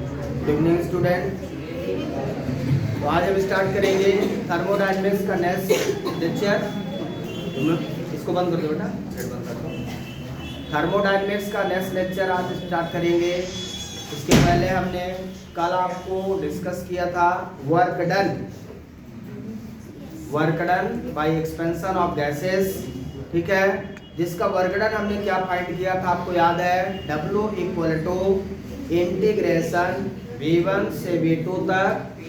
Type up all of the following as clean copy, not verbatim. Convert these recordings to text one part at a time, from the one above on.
Good evening student. तो आज हम स्टार्ट करेंगे थर्मोडायनेमिक्स का नेक्स्ट लेक्चर। इसको बंद कर दो बेटा, रेड बंद कर दो। थर्मोडायनेमिक्स का नेक्स्ट लेक्चर आज स्टार्ट करेंगे। इसके पहले हमने कल आपको डिस्कस किया था work done by expansion of gases, ठीक है। जिसका वर्क डन हमने क्या फाइंड किया था आपको याद है, W equal to integration V1 से V2 तक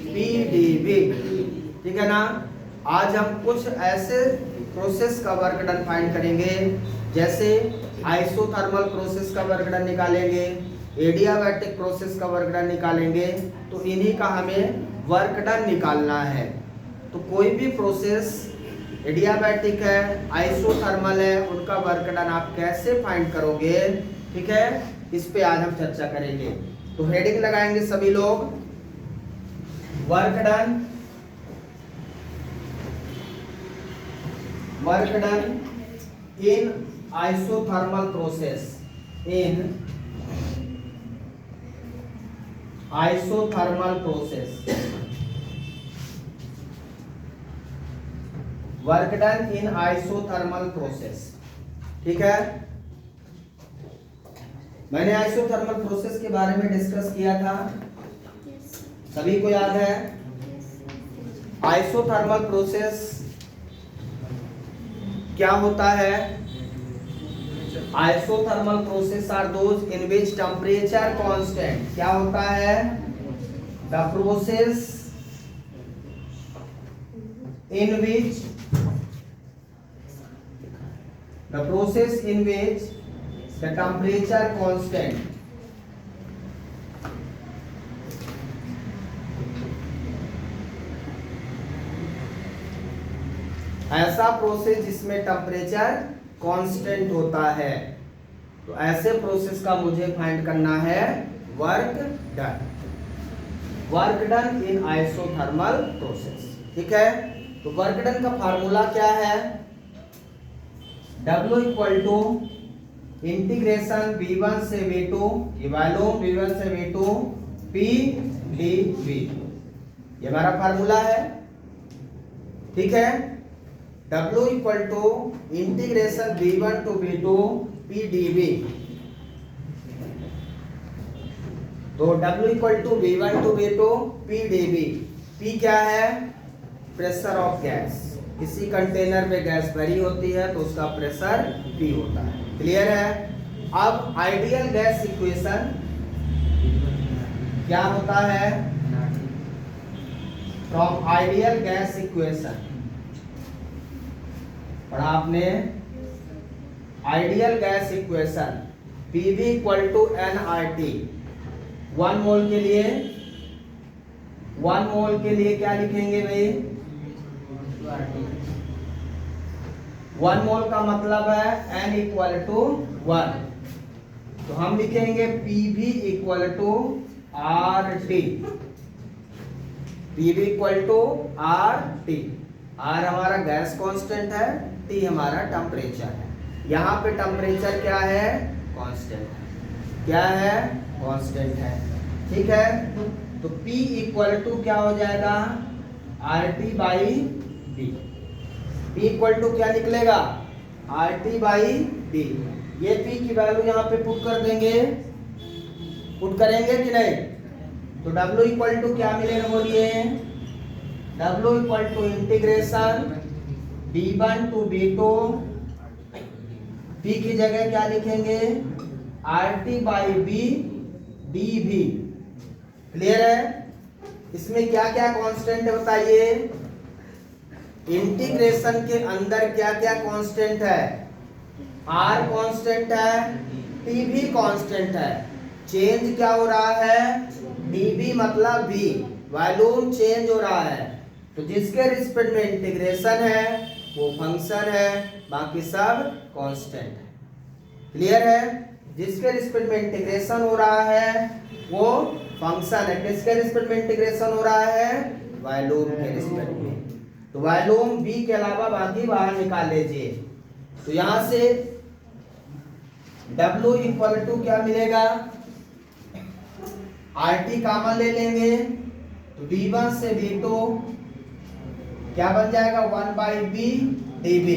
PdV, ठीक है ना। आज हम कुछ ऐसे प्रोसेस का वर्क डन फाइंड करेंगे, जैसे आइसोथर्मल प्रोसेस का वर्क डन निकालेंगे, एडियाबैटिक प्रोसेस का वर्क डन निकालेंगे। तो इन्हीं का हमें वर्क डन निकालना है। तो कोई भी प्रोसेस एडियाबैटिक है, आइसोथर्मल है, उनका वर्क डन आप कैसे फाइंड करोगे, ठीक है, इस पे आज हम चर्चा करेंगे। तो हेडिंग लगाएंगे सभी लोग, work done in isothermal process, in isothermal process, work done in isothermal process, ठीक है। मैंने आइसोथर्मल प्रोसेस के बारे में डिस्कस किया था, सभी को याद है। आइसोथर्मल प्रोसेस क्या होता है? Isothermal process are those in which temperature constant, क्या होता है? The process in which the temperature constant ऐसा प्रोसेस जिसमें टेम्परेचर कांस्टेंट होता है। तो ऐसे प्रोसेस का मुझे फाइंड करना है work done in isothermal process, ठीक है। तो वर्क डन का फार्मूला क्या है? W equal to integration V1 से V2, ये वॉल्यूम V1 से V2 PdV, ये हमारा फार्मूला है, ठीक है। W equal to integration V1 to V2 PdV। तो W equal to V1 to V2 PdV। P क्या है? Pressure of gas. किसी कंटेनर में गैस भरी होती है तो उसका प्रेशर P होता है, क्लियर है। अब आइडियल गैस इक्वेशन क्या होता है? फ्रॉम आइडियल गैस इक्वेशन पढ़ा आपने, ideal gas equation PV equal to nRT। 1 mole के लिए क्या लिखेंगे भाई? 1 मोल का मतलब है n इक्वल टू 1, तो हम लिखेंगे PV equal to RT। PV equal to RT। R हमारा गैस कांस्टेंट है, T हमारा टेम्परेचर है। यहाँ पे टेम्परेचर क्या है? कांस्टेंट है। क्या है? कांस्टेंट है, ठीक है। तो P इक्वल टू क्या हो जाएगा? RT by D। P equal to क्या निकलेगा? RT by D। ये P की वैल्यू यहाँ पे पुट कर देंगे, पुट करेंगे कि नहीं? तो W इक्वल टू क्या मिलेगा बोलिए? W equal to integration V1 to V2, P की जगह क्या लिखेंगे? RT by B dV, clear है। इसमें क्या क्या कांस्टेंट है बताइए? इंटीग्रेशन के अंदर क्या क्या कांस्टेंट है? R कांस्टेंट है, T भी कांस्टेंट है। चेंज क्या हो रहा है? dV मतलब V, वॉल्यूम चेंज हो रहा है। तो जिसके रिस्पेक्ट में इंटीग्रेशन है वो फंक्शन है, बाकी सब कांस्टेंट है, क्लियर है। जिसके रिस्पेक्ट में इंटीग्रेशन हो रहा है वो फंक्शन है। किसके रिस्पेक्ट में इंटीग्रेशन हो रहा है? वॉल्यूम के रिस्पेक्ट में। तो वॉल्यूम V के अलावा बाकी बाहर निकाल लीजिए। तो यहां से W इक्वल टू क्या मिलेगा? RT कॉमन ले लेंगे तो V1 से V2 क्या बन जाएगा 1/B dB,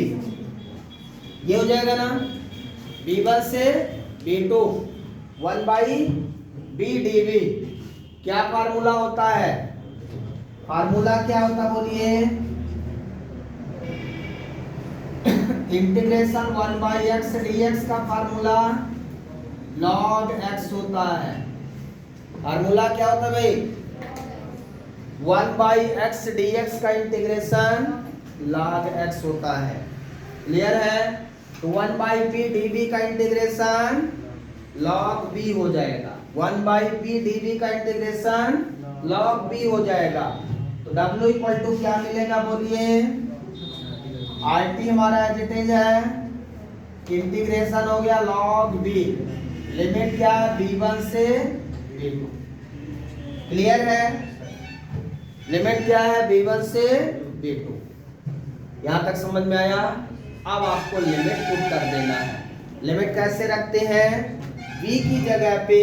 ये हो जाएगा ना। V1 से V2 1/B dB क्या फार्मूला होता है, फार्मूला क्या होता है बोलिए, इंटीग्रेशन 1/x dx का फार्मूला log x होता है। फार्मूला क्या होता है भाई, 1/x dx का इंटीग्रेशन log x होता है। क्लियर है? तो 1/b db का इंटीग्रेशन log b हो जाएगा, 1/b db का इंटीग्रेशन log b हो जाएगा। तो w इक्वल टू क्या मिलेगा बोलिए, RT हमारा एज इट इज है, इंटीग्रेशन हो गया log b, लिमिट क्या है V1 से V2। क्लियर है? लिमिट क्या है V1 से V2। यहां तक समझ में आया? अब आपको लिमिट पुट कर देना है। लिमिट कैसे रखते हैं, v की जगह पे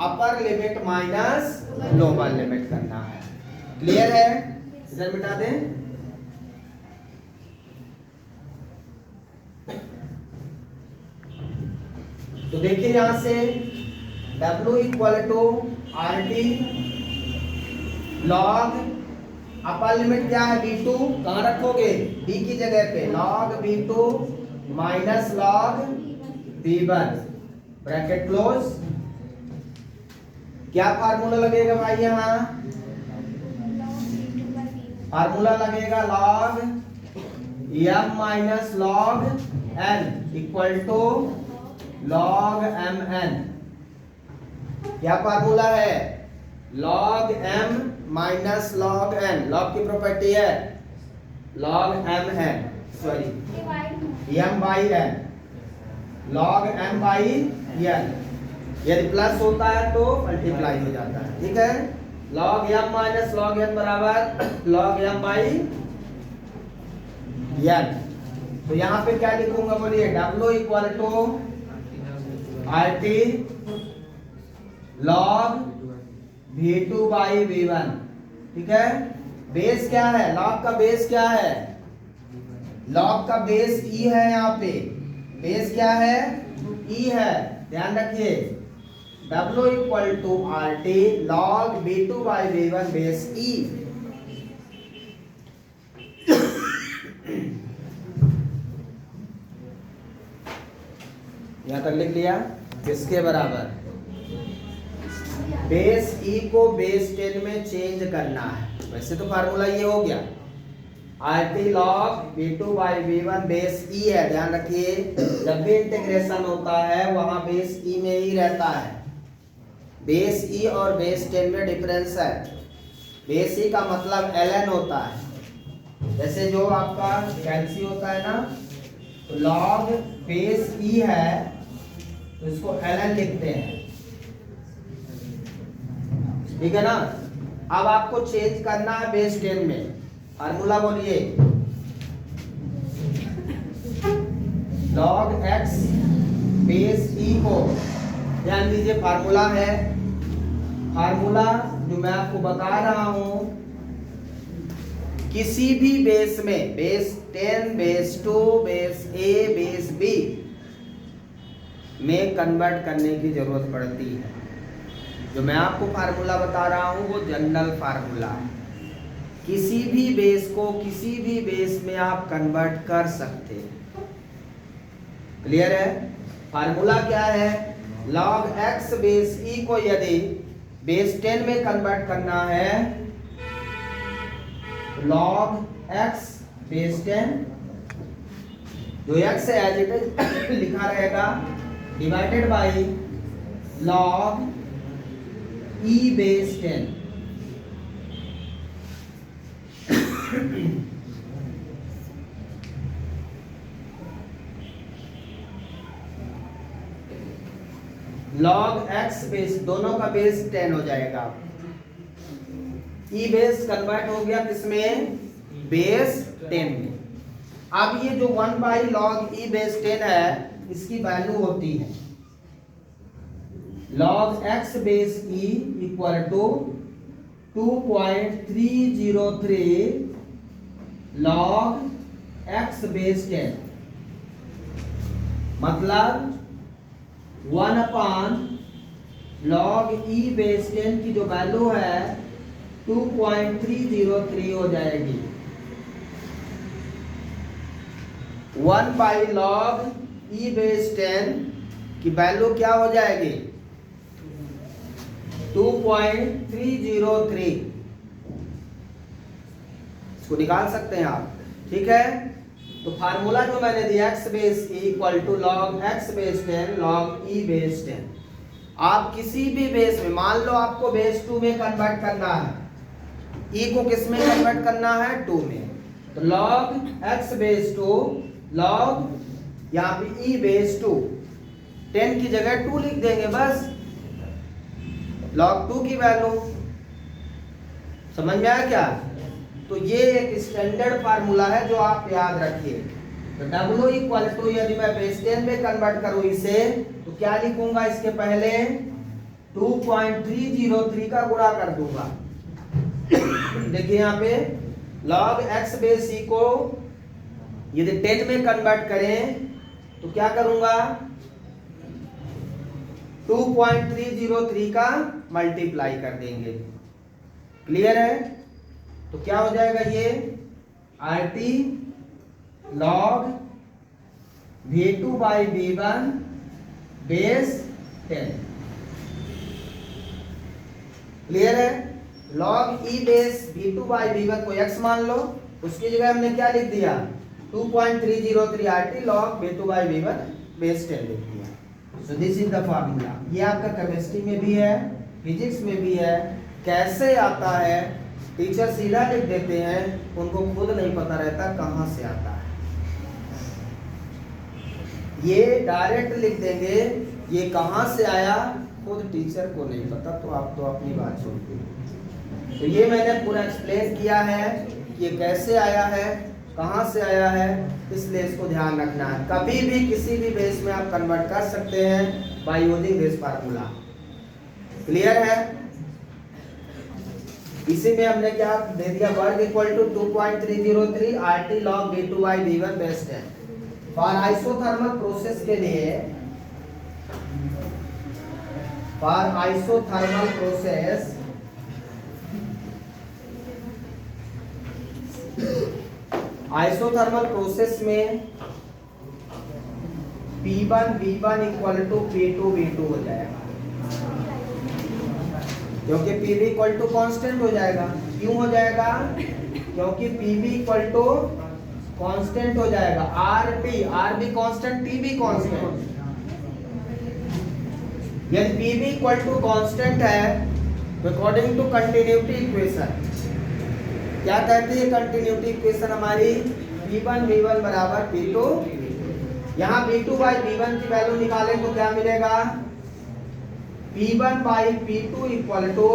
upper limit minus lower limit करना है। क्लियर है? इधर मिटा दें। तो देखिए यहां से W equal to RT log upper limit क्या है V2, कहां रखोगे B की जगह पे, log V2 minus log V1 bracket close. क्या फार्मूला लगेगा भाई, यहां फार्मूला लगेगा log m minus log n equal to log mn। क्या फार्मूला है, log m minus log n, log की प्रॉपर्टी है log mn, sorry m by n, log m by n। यदि प्लस होता है तो मल्टीप्लाई हो जाता है, ठीक है। log m minus log n बराबर log m बाई n। तो यहां पे क्या लिखूंगा बोलिए, W equal to RT log V2 by V1, ठीक है। बेस क्या है, log का बेस क्या है, log का बेस E है, यहाँ पे बेस क्या है E है, ध्यान रखिए। W equal to RT log V2 by V1 base E। यहां तक लिख लिया। किसके बराबर, बेस E को बेस 10 में चेंज करना है। वैसे तो फार्मूला ये हो गया, RT log V2 by V1 base E है। ध्यान रखिए जब भी इंटीग्रेशन होता है वहां बेस E में ही रहता है। बेस E और बेस 10 में डिफरेंस है। बेस E का मतलब ln होता है, जैसे जो आपका कैल्सी होता है ना, तो log बेस E है तो इसको ln लिखते हैं, ठीक है ना। अब आपको चेंज करना है बेस 10 में। फार्मूला बोलिए, log x बेस E को, ध्यान दीजिए फार्मूला है, फार्मूला जो मैं आपको बता रहा हूं, किसी भी बेस में, base 10, base 2, base A, base B में कन्वर्ट करने की जरूरत पड़ती है। जो मैं आपको फार्मूला बता रहा हूं वो जनरल फार्मूला है। किसी भी बेस को किसी भी बेस में आप कन्वर्ट कर सकते हैं। क्लियर है? फार्मूला क्या है, log x बेस E को यदि बेस 10 में कन्वर्ट करना है, log x बेस 10, जो x है एज इट इज लिखा रहेगा, divided by log E base 10। log x base, दोनों का बेस 10 हो जाएगा। E बेस कन्वर्ट हो गया किसमें, बेस 10 में। अब ये जो 1 बाई log E बेस 10 है, इसकी वैल्यू होती है log x base e equal to 2.303 log x base 10, मतलब 1 लॉग ई बेस 10 की जो वैल्यू है 2.303 हो जाएगी। 1 log ई बेस 10 की वैल्यू क्या हो जाएगी 2.303, इसको निकाल सकते हैं आप। ठीक है, तो फार्मूला जो मैंने दिया x base e equal to log x base 10 log e base 10। आप किसी भी बेस में, मान लो आपको बेस 2 में कन्वर्ट करना है, ई को किस में कन्वर्ट करना है 2 में, तो लॉग एक्स बेस 2 लॉग यहाँ पे ई बेस 2, 10 की जगह 2 लिख देंगे बस, लॉग 2 की वैल्यू। समझ में आया क्या? तो ये एक स्टैंडर्ड फार्मूला है जो आप याद रखिए। तो W इक्वल टू, यदि मैं बेस 10 में कन्वर्ट करूं इसे, तो क्या लिखूंगा इसके पहले 2.303 का गुणा कर दूंगा। देखिए यहाँ पे log x बेस c को यदि 10 में कन्वर्ट करें तो क्या करूंगा 2.303 का मल्टीप्लाई कर देंगे। क्लियर है? तो क्या हो जाएगा ये RT log V2 by V1 base 10। Clear है? log E base V2 by V1 को x मान लो, उसकी जगह हमने क्या लिख दिया 2.303 RT log V2 by V1 base 10 लिख दिया। So this is the formula. ये आपका केमिस्ट्री में भी है, फिजिक्स में भी है। कैसे आता है टीचर सीधा लिख देते हैं, उनको खुद नहीं पता रहता कहां से आता है। ये डायरेक्ट लिख देंगे, ये कहां से आया खुद टीचर को नहीं पता, तो आप तो अपनी बात छोड़ते हैं। तो ये मैंने पूरा एक्सप्लेन किया है कि ये कैसे आया है, कहां से आया है, इसलिए इसको ध्यान रखना है। कभी भी किसी भी बेस में आप कन्वर्ट कर सकते हैं by using this formula. Clear है? इसी में हमने क्या दे दिया, work equal to 2.303 RT log V2 by V1 base 10। For isothermal process के लिए, फॉर आइसोथर्मल प्रोसेस में P1 V1 equal to P2 V2 हो जाएगा, क्योंकि PV इक्वल टू कॉन्स्टेंट हो जाएगा। क्यों हो जाएगा? क्योंकि PV इक्वल टू कॉन्स्टेंट हो जाएगा। R भी कॉन्स्टेंट, T भी कॉन्स्टेंट। यदि PV इक्वल टू कॉन्स्टेंट है तो अकॉर्डिंग टू कंटिन्यूटी इक्वेशन, क्या कहती है कंटिन्यूटी इक्वेशन हमारी, P1 V1 बराबर P2। यहाँ V2 बाई V1 की वैल्यू निकालें तो क्या मिलेगा, P1 by P2 equal to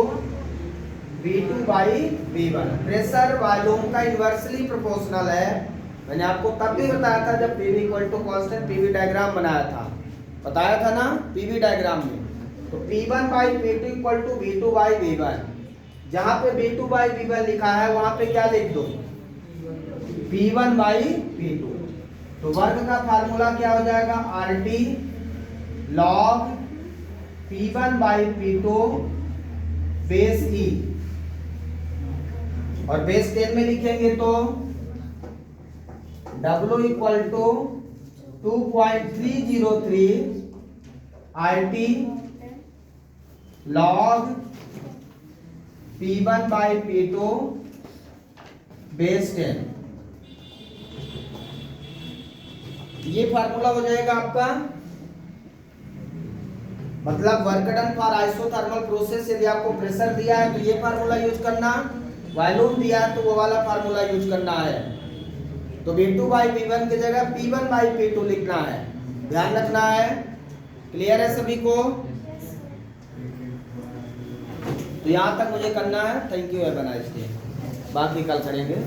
V2 by V1। Pressure volume का इन्वर्सली प्रोपोर्शनल है। मैंने आपको तब भी बताया था जब PV equal to constant PV diagram बनाया था, बताया था ना PV डायग्राम में। तो P1 by P2 equal to V2 by V1। जहां पे V2 बाई V1 लिखा है वहां पे क्या लिख दो P1 बाई P2। तो वर्ग का फार्मूला क्या हो जाएगा, RT log P1 by P2 base E, और बेस 10 में लिखेंगे तो W equal to 2.303 RT log P1 by P2 base 10। ये फार्मूला हो जाएगा आपका, मतलब work done for isothermal process. यदि आपको प्रेशर दिया है तो ये फार्मूला यूज करना, वॉल्यूम दिया है तो वो वाला फार्मूला यूज करना है। तो V2 बाई V1 की जगह P1 बाई P2 लिखना है, ध्यान रखना है। क्लियर है सभी को? तो यहां तक मुझे करना है। Thank you, have a nice day. बाकी कल करेंगे।